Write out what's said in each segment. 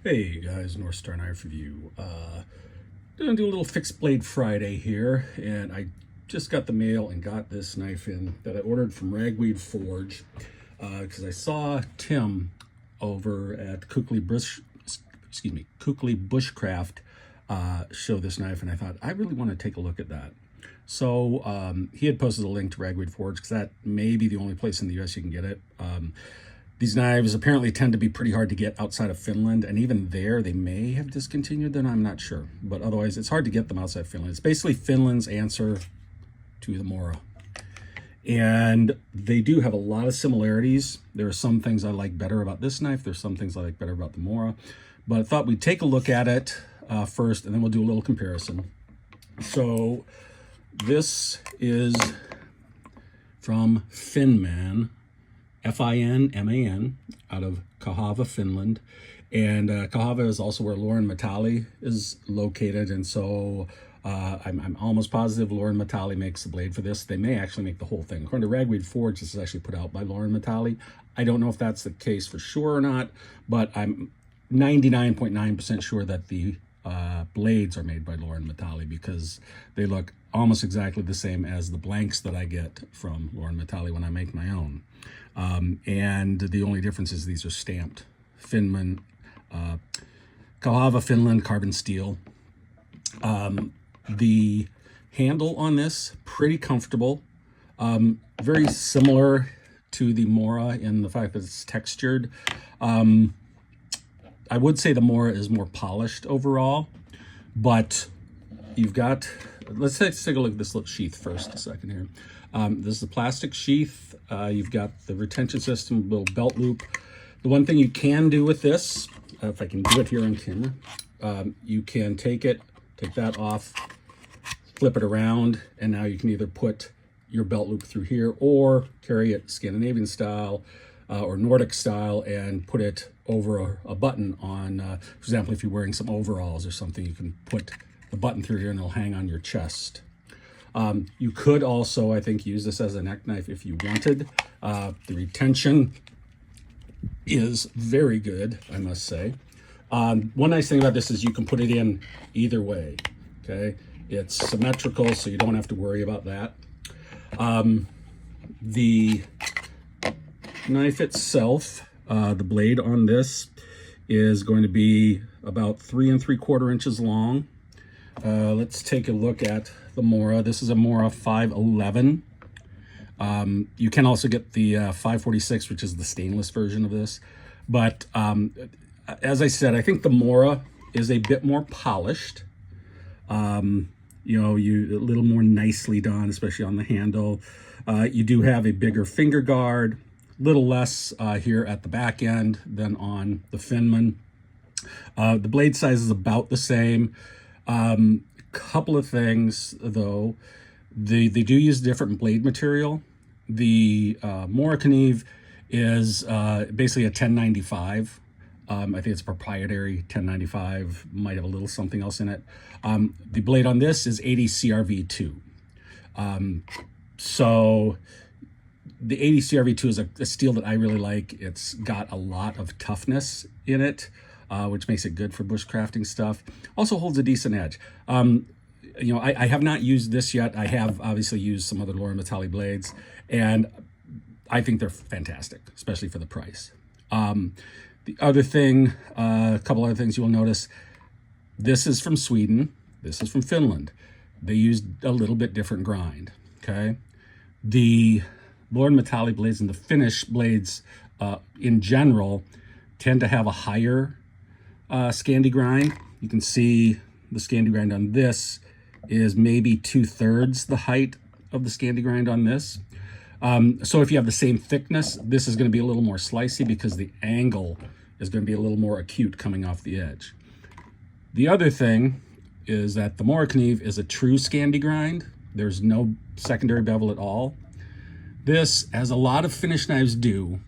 Hey guys, North Star Knife Review. Gonna do a little fixed blade Friday here, and I just got the mail and got this knife in that I ordered from Ragweed Forge because I saw Tim over at Kukli Bushcraft show this knife, and I thought I really want to take a look at that. So he had posted a link to Ragweed Forge because that may be the only place in the US you can get it. These knives apparently tend to be pretty hard to get outside of Finland, and even there they may have discontinued them, I'm not sure. But otherwise, it's hard to get them outside Finland. It's basically Finland's answer to the Mora. And they do have a lot of similarities. There are some things I like better about this knife. There's some things I like better about the Mora. But I thought we'd take a look at it first, and then we'll do a little comparison. So this is from Finman. Finman, out of Kahava, Finland. And Kahava is also where Lauren Metalli is located. And so I'm almost positive Lauren Metalli makes the blade for this. They may actually make the whole thing. According to Ragweed Forge, this is actually put out by Lauren Metalli. I don't know if that's the case for sure or not, but I'm 99.9% sure that the blades are made by Lauren Metalli because they look almost exactly the same as the blanks that I get from Lauren Metalli when I make my own. And the only difference is these are stamped Finman, Kahava, Finland, carbon steel. The handle on this, pretty comfortable. Very similar to the Mora in the fact that it's textured. I would say the Mora is more polished overall, but you've got, let's take a look at this little sheath first a second here. This is a plastic sheath. You've got the retention system, little belt loop. The one thing you can do with this, if I can do it here on camera, you can take that off, flip it around, and now you can either put your belt loop through here or carry it Scandinavian style or Nordic style and put it over a button on, for example, if you're wearing some overalls or something, you can put the button through here and it'll hang on your chest. You could also, I think, use this as a neck knife if you wanted. The retention is very good, I must say. One nice thing about this is you can put it in either way, okay? It's symmetrical, so you don't have to worry about that. The knife itself, the blade on this is going to be about 3 3/4 inches long. Let's take a look at the Mora. This is a Mora 511. You can also get the 546, which is the stainless version of this. But as I said, I think the Mora is a bit more polished. You know, a little more nicely done, especially on the handle. You do have a bigger finger guard, a little less here at the back end than on the Finman. The blade size is about the same. Couple of things though, they do use different blade material. The Morakniv is basically a 1095. I think it's proprietary 1095, might have a little something else in it. The blade on this is 80 CRV2. So the 80 CRV2 is a steel that I really like. It's got a lot of toughness in it, which makes it good for bushcrafting stuff. Also holds a decent edge. You know, I have not used this yet. I have obviously used some other Lauren Metalli blades, and I think they're fantastic, especially for the price. The other thing, a couple other things you will notice, this is from Sweden, this is from Finland. They used a little bit different grind, okay? The Lauren Metalli blades and the Finnish blades in general tend to have a higher Scandi grind. You can see the Scandi grind on this is maybe 2/3 the height of the Scandi grind on this. So if you have the same thickness, this is going to be a little more slicey because the angle is going to be a little more acute coming off the edge. The other thing is that the Morakniv is a true Scandi grind. There's no secondary bevel at all. This, as a lot of Finnish knives do,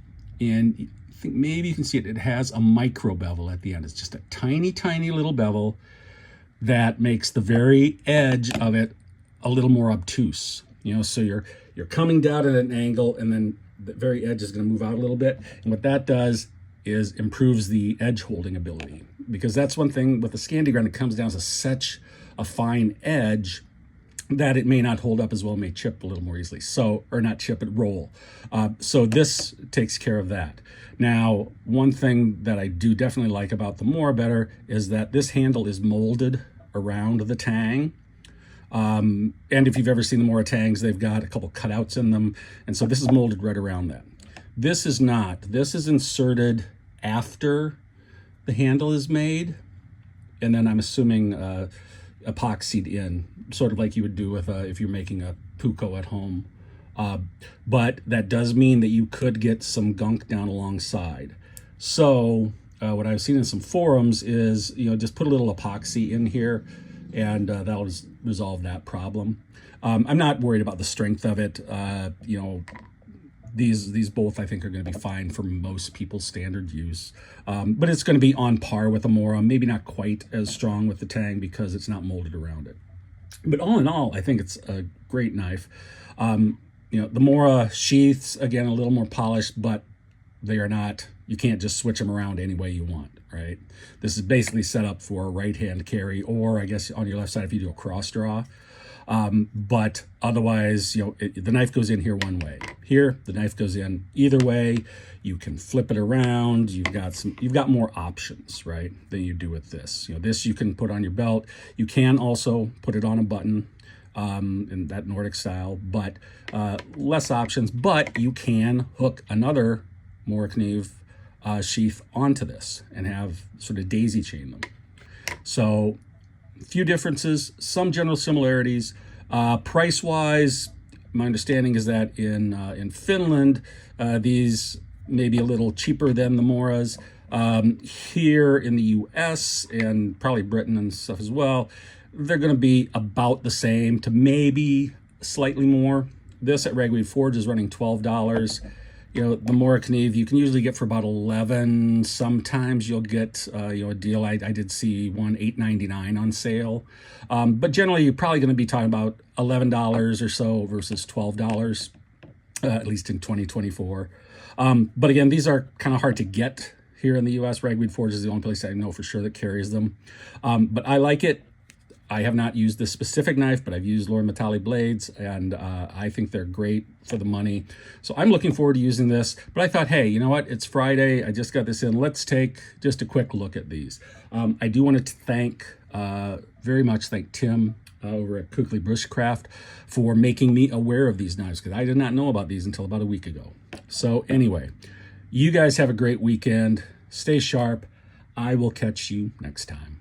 and I think maybe you can see it, it has a micro bevel at the end. It's just a tiny, tiny little bevel that makes the very edge of it a little more obtuse. You know, so you're coming down at an angle, and then the very edge is going to move out a little bit. And what that does is improves the edge holding ability. because that's one thing with the Scandi grind. It comes down to such a fine edge that it may not hold up as well, may chip a little more easily. So, or not chip, but roll. So this takes care of that. Now, one thing that I do definitely like about the Mora better is that this handle is molded around the Tang. And if you've ever seen the Mora Tangs, they've got a couple cutouts in them. And so this is molded right around that. This is not. This is inserted after the handle is made. And then I'm assuming epoxied in, sort of like you would do with if you're making a puko at home. But that does mean that you could get some gunk down alongside. So what I've seen in some forums is, just put a little epoxy in here, and that'll resolve that problem. I'm not worried about the strength of it. These both I think are going to be fine for most people's standard use. But it's going to be on par with the Mora, maybe not quite as strong with the Tang because it's not molded around it. But all in all, I think it's a great knife. The Mora sheaths, again, a little more polished, but they are not, you can't just switch them around any way you want, right? This is basically set up for a right-hand carry, or I guess on your left side if you do a cross draw. But otherwise, the knife goes in here one way. Here, the knife goes in either way. You can flip it around. You've got more options, right, than you do with this. This you can put on your belt. You can also put it on a button in that Nordic style, but less options. But you can hook another Morakniv sheath onto this and have sort of daisy chain them. So a few differences, some general similarities. Price-wise, my understanding is that in Finland, these may be a little cheaper than the Moras. Here in the U.S. and probably Britain and stuff as well, they're going to be about the same to maybe slightly more. This at Ragweed Forge is running $12. The Morakniv you can usually get for about $11. Sometimes you'll get a deal. I did see one $8.99 on sale, but generally you're probably going to be talking about $11 or so versus $12, at least in 2024. But again, these are kind of hard to get here in the U.S. Ragweed Forge is the only place I know for sure that carries them, but I like it. I have not used this specific knife, but I've used Lord Metalli blades, and I think they're great for the money. So I'm looking forward to using this. But I thought, hey, you know what? It's Friday. I just got this in. Let's take just a quick look at these. I do want to very much thank Tim over at Kukli Bushcraft for making me aware of these knives, because I did not know about these until about a week ago. So anyway, you guys have a great weekend. Stay sharp. I will catch you next time.